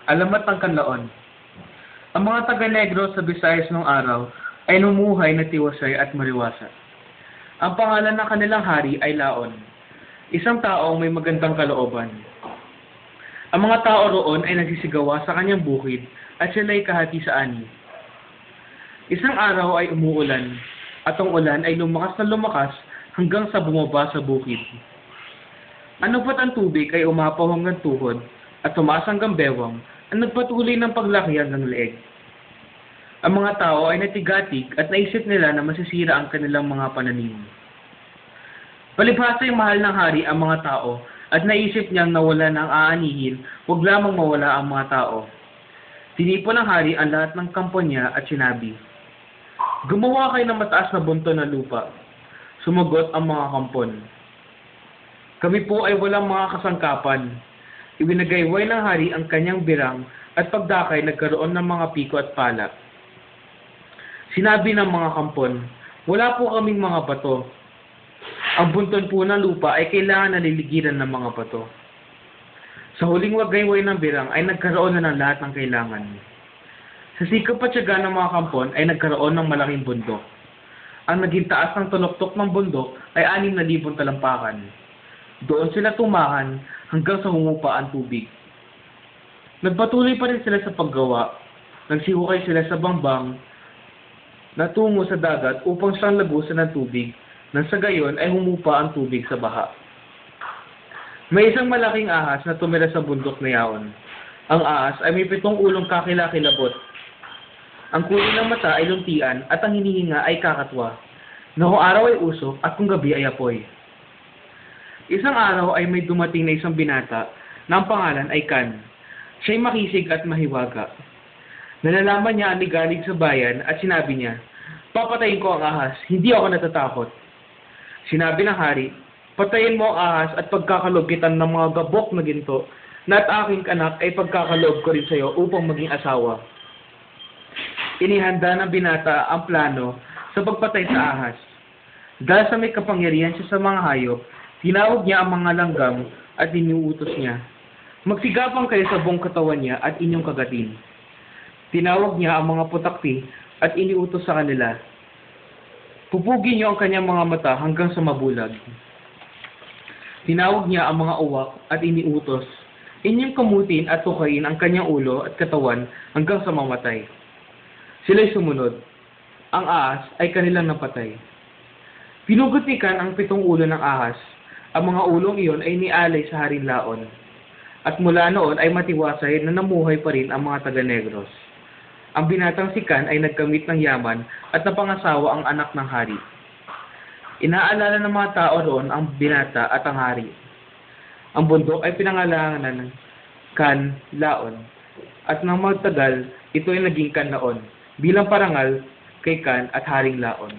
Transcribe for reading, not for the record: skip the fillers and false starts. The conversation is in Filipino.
Alamat ng Kanlaon. Ang mga taga-Negros sa Visayas noong araw ay numuhay na tiwasay at mariwasa. Ang pangalan ng kanilang hari ay Laon, isang taong may magandang kalooban. Ang mga tao roon ay nagsisigawa sa kanyang bukid at sila ay kahati sa ani. Isang araw ay umuulan at ang ulan ay lumakas na lumakas hanggang sa bumaba sa bukid. Ano pat ang tubig ay umapaw hanggang tuhod at tumaas hanggang bewang ang nagpatuloy ng paglaki hanggang leeg. Ang mga tao ay natigatig at naisip nila na masisira ang kanilang mga pananim. Palibhasa yung mahal ng hari ang mga tao at naisip niyang nawala ng aanihin, huwag lamang mawala ang mga tao. Tinipon ng hari ang lahat ng kampo niya at sinabi, "Gumawa kayo ng mataas na bunto na lupa." Sumagot ang mga kampon, "Kami po ay walang mga kasangkapan." Ibinagayway ng hari ang kanyang birang at pagdakay nagkaroon ng mga piko at pala. Sinabi ng mga kampon, "Wala po kaming mga bato. Ang bunton po ng lupa ay kailangan na liligiran ng mga bato." Sa huling wagayway ng birang ay nagkaroon na ng lahat ng kailangan. Sa sikap at tiyaga ng mga kampon ay nagkaroon ng malaking bundok. Ang naging taas ng tunoktok ng bundok ay 6,000 talampakan. Doon sila tumahan hanggang sa humupa ang tubig. Nagpatuloy pa rin sila sa paggawa. Nagsihukay sila sa bangbang na tungo sa dagat upang siyang lagusan ng tubig, nang sa gayon ay humupa ang tubig sa baha. May isang malaking ahas na tumira sa bundok na yaon. Ang ahas ay may 7 ulong kakilakilabot. Ang kulay ng mata ay luntian at ang hinihinga ay kakatwa, na kung araw ay usok at kung gabi ay apoy. Isang araw ay may dumating na isang binata na ang pangalan ay Kan. Siya'y makisig at mahiwaga. Nalalaman niya ang ligalig sa bayan at sinabi niya, "Papatayin ko ang ahas, hindi ako natatakot." Sinabi ng hari, "Patayin mo ang ahas at pagkakaloob kita ng mga gabok na ginto, na at aking anak ay pagkakaloob ko rin sa iyo upang maging asawa." Inihanda ng binata ang plano sa pagpatay sa ahas. Dahil sa may kapangyarihan siya sa mga hayop, tinawag niya ang mga langgam at iniuutos niya, "Magsigapang kayo sa buong katawan niya at inyong kagatin." Tinawag niya ang mga putakti at iniutos sa kanila, "Pupugin niyo ang kanyang mga mata hanggang sa mabulag." Tinawag niya ang mga uwak at iniutos, "Inyong kamutin at tukayin ang kanyang ulo at katawan hanggang sa mamatay." Sila'y sumunod. Ang ahas ay kanilang napatay. Pinugot ni Kan ang 7 ulo ng ahas. Ang mga ulong iyon ay nialay sa Haring Laon. At mula noon ay matiwasay na namuhay pa rin ang mga taga-Negros. Ang binatang si Kan ay nagkamit ng yaman at napangasawa ang anak ng hari. Inaalala ng mga tao roon ang binata at ang hari. Ang bundok ay pinangalanan ng Kan Laon. At nang magtagal, ito ay naging Kanlaon bilang parangal kay Kan at Haring Laon.